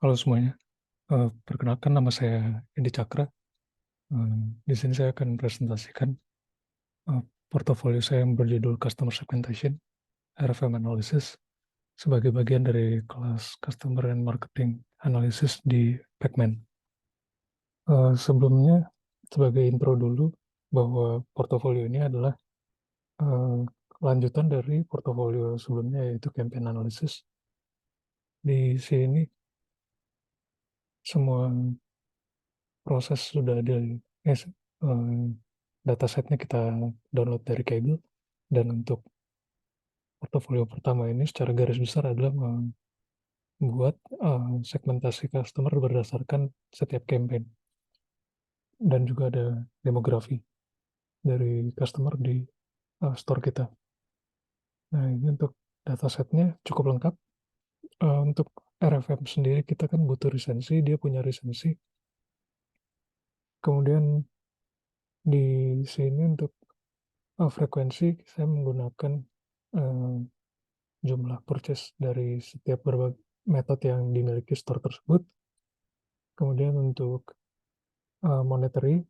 Halo semuanya, perkenalkan nama saya Edi Cakra. Di sini saya akan presentasikan eh, portofolio saya yang berjudul Customer Segmentation, RFM Analysis, sebagai bagian dari kelas Customer and Marketing Analysis di Pacman. Sebelumnya, sebagai intro dulu, bahwa portofolio ini adalah eh, lanjutan dari portofolio sebelumnya, yaitu Campaign Analysis. Di sini, semua proses sudah ada, datasetnya kita download dari Kaggle, dan untuk portofolio pertama ini secara garis besar adalah membuat segmentasi customer berdasarkan setiap campaign, dan juga ada demografi dari customer di store kita. Nah, ini untuk datasetnya cukup lengkap. Untuk RFM sendiri kita kan butuh resensi, dia punya resensi. Kemudian di sini untuk frekuensi saya menggunakan uh, jumlah purchase dari setiap berbagai metode yang dimiliki store tersebut. Kemudian untuk monetary,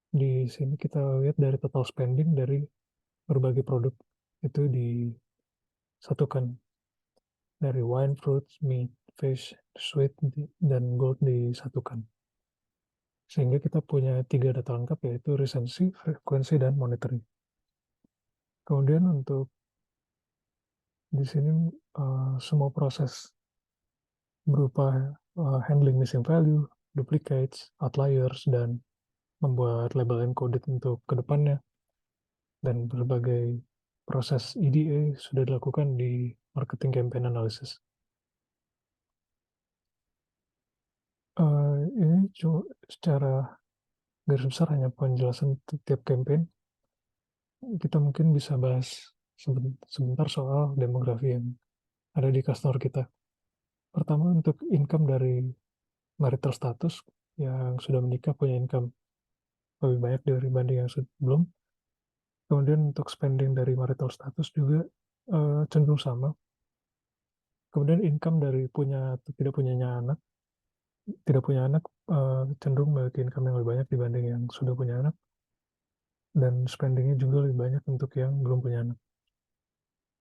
di sini kita lihat dari total spending dari berbagai produk itu disatukan, dari wine, fruits, meat, fish, sweet, dan gold disatukan. Sehingga kita punya 3 data lengkap, yaitu resensi, frekuensi, dan monetary. Kemudian untuk di sini semua proses berupa handling missing value, duplicates, outliers, dan membuat label encoded untuk kedepannya, dan berbagai proses EDA sudah dilakukan di marketing campaign analysis. Ini secara garis besar hanya penjelasan tiap campaign. Kita mungkin bisa bahas sebentar soal demografi yang ada di customer kita. Pertama, untuk income dari marital status, yang sudah menikah punya income lebih banyak dibanding yang belum. Kemudian untuk spending dari marital status juga cenderung sama. Kemudian income dari punya atau tidak punya anak cenderung memiliki income yang lebih banyak dibanding yang sudah punya anak, dan spendingnya juga lebih banyak untuk yang belum punya anak.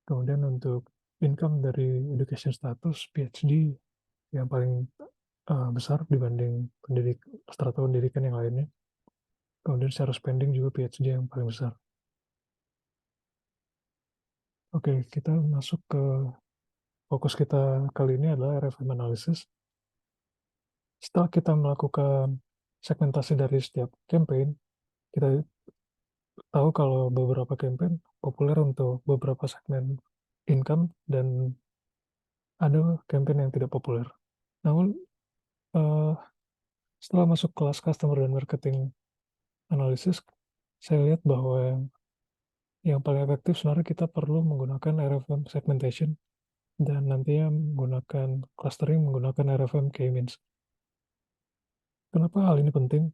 Kemudian untuk income dari education status, PhD yang paling besar dibanding strata pendidikan yang lainnya. Kemudian secara spending juga PhD yang paling besar. Oke, kita masuk ke fokus kita kali ini adalah RFM analysis. Setelah kita melakukan segmentasi dari setiap campaign, kita tahu kalau beberapa campaign populer untuk beberapa segmen income, dan ada campaign yang tidak populer. Namun, eh, setelah masuk kelas customer dan marketing analysis, saya lihat bahwa yang paling efektif sebenarnya kita perlu menggunakan RFM segmentation, dan nantinya menggunakan clustering menggunakan RFM K-means. Kenapa hal ini penting?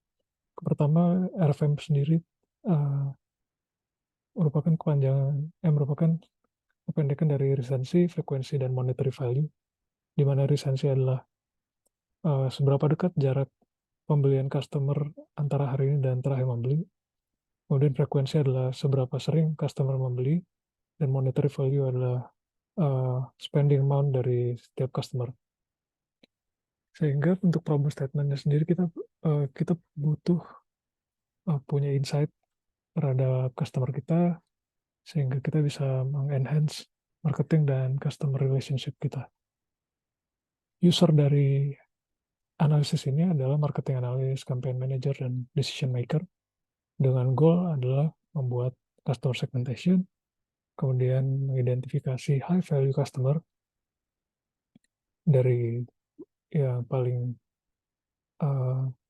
Pertama, RFM sendiri uh, merupakan merupakan kependekan dari resensi, frekuensi, dan monetary value, di mana resensi adalah seberapa dekat jarak pembelian customer antara hari ini dan terakhir membeli. Kemudian frekuensi adalah seberapa sering customer membeli, dan monetary value adalah spending amount dari setiap customer. Sehingga untuk problem statementnya sendiri kita butuh punya insight terhadap customer kita, sehingga kita bisa mengenhance marketing dan customer relationship kita. User dari analisis ini adalah marketing analyst, campaign manager, dan decision maker, dengan goal adalah membuat customer segmentation, kemudian mengidentifikasi high value customer dari yang paling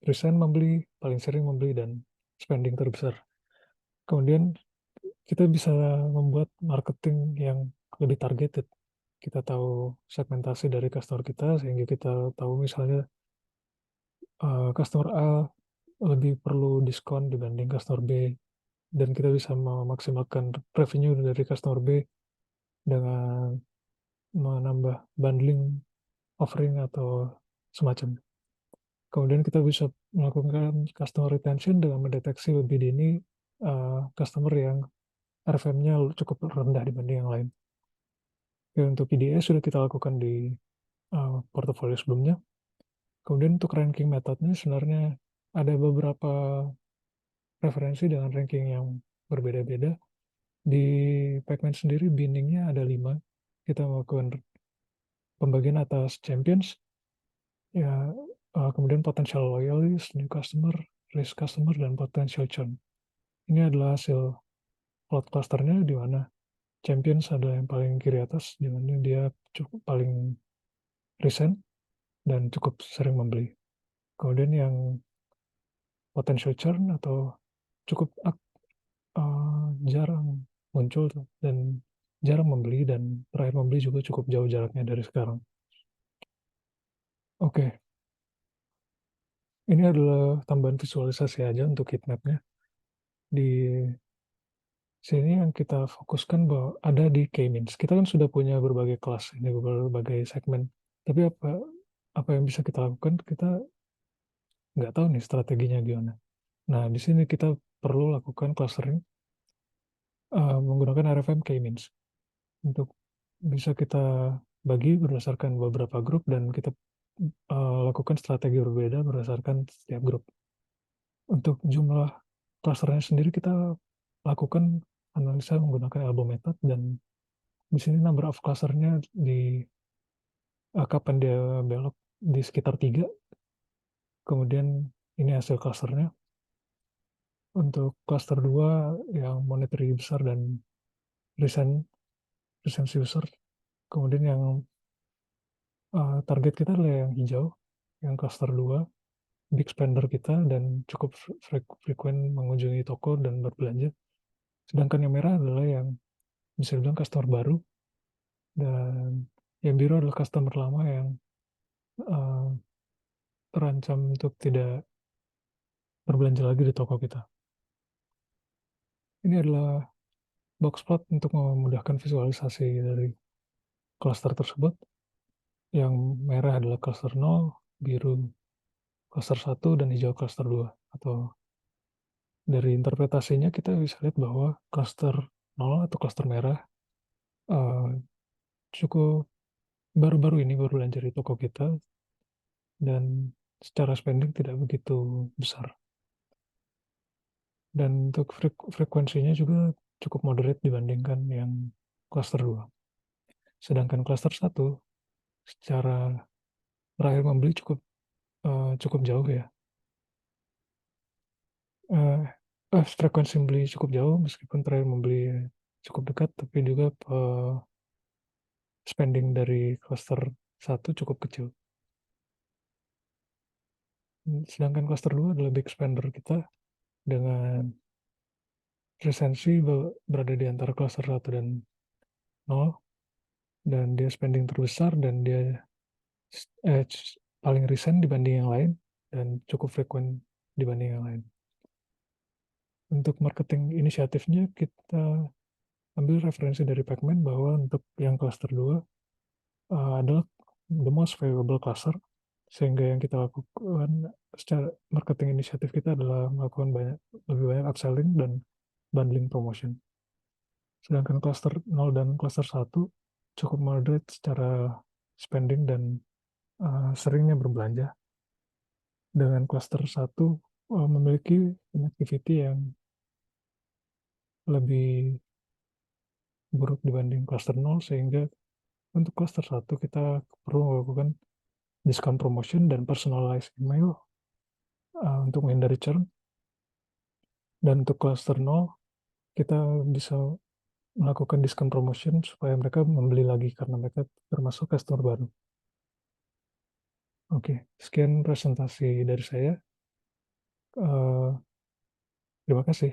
recent membeli, paling sering membeli, dan spending terbesar. Kemudian kita bisa membuat marketing yang lebih targeted. Kita tahu segmentasi dari customer kita, sehingga kita tahu misalnya customer A lebih perlu diskon dibanding customer B, dan kita bisa memaksimalkan revenue dari customer B dengan menambah bundling offering atau semacamnya. Kemudian kita bisa melakukan customer retention dengan mendeteksi lebih dini customer yang RFM-nya cukup rendah dibanding yang lain. Ya, untuk PDA sudah kita lakukan di portofolio sebelumnya. Kemudian untuk ranking metodenya sebenarnya ada beberapa referensi dengan ranking yang berbeda-beda. Di Pacman sendiri binningnya ada 5. Kita melakukan pembagian atas champions, ya, kemudian potential loyalist, new customer, risk customer, dan potential churn. Ini adalah hasil plot clusternya di mana champions ada yang paling kiri atas, di mana dia cukup paling recent dan cukup sering membeli. Kemudian yang potential churn atau cukup jarang muncul dan jarang membeli, dan terakhir membeli juga cukup jauh jaraknya dari sekarang. Oke, ini adalah tambahan visualisasi aja untuk heatmap-nya. Di sini yang kita fokuskan bahwa ada di K-means. Kita kan sudah punya berbagai kelas, ini berbagai segmen. Tapi apa yang bisa kita lakukan, kita nggak tahu nih strateginya gimana. Nah, di sini kita perlu lakukan clustering menggunakan RFM K-means. Untuk bisa kita bagi berdasarkan beberapa grup, dan kita lakukan strategi berbeda berdasarkan setiap grup. Untuk jumlah clusternya sendiri kita lakukan analisa menggunakan elbow method, dan di sini number of clusternya di kapan dia belok di sekitar 3. Kemudian ini hasil clusternya. Untuk cluster 2 yang monetary besar dan recent user. Kemudian yang target kita adalah yang hijau, yang cluster 2, big spender kita dan cukup frequent mengunjungi toko dan berbelanja. Sedangkan yang merah adalah yang bisa dibilang customer baru, dan yang biru adalah customer lama yang uh, terancam untuk tidak berbelanja lagi di toko kita. Ini adalah box plot untuk memudahkan visualisasi dari cluster tersebut. Yang merah adalah cluster 0, biru cluster 1, dan hijau cluster 2. Atau dari interpretasinya kita bisa lihat bahwa cluster 0 atau cluster merah uh, cukup baru-baru ini baru belanja di toko kita, dan secara spending tidak begitu besar. Dan untuk frekuensinya juga cukup moderate dibandingkan yang cluster 2. Sedangkan cluster 1 secara terakhir membeli cukup jauh ya. Frekuensi membeli cukup jauh meskipun terakhir membeli cukup dekat, tapi juga spending dari cluster 1 cukup kecil. Sedangkan cluster 2 adalah big spender kita dengan resensi berada di antara cluster 1 dan 0, dan dia spending terbesar, dan dia paling recent dibanding yang lain, dan cukup frequent dibanding yang lain. Untuk marketing inisiatifnya kita ambil referensi dari Pacman bahwa untuk yang cluster 2 adalah the most favorable cluster, sehingga yang kita lakukan secara marketing inisiatif kita adalah melakukan lebih banyak upselling dan bundling promotion. Sedangkan cluster 0 dan cluster 1 cukup moderate secara spending dan seringnya berbelanja. Dengan cluster 1 memiliki activity yang lebih buruk dibanding cluster 0, sehingga untuk cluster 1 kita perlu melakukan discount promotion dan personalized email untuk menghindari churn. Dan untuk cluster 0 kita bisa melakukan discount promotion supaya mereka membeli lagi karena mereka termasuk customer baru. Oke, sekian presentasi dari saya. Terima kasih.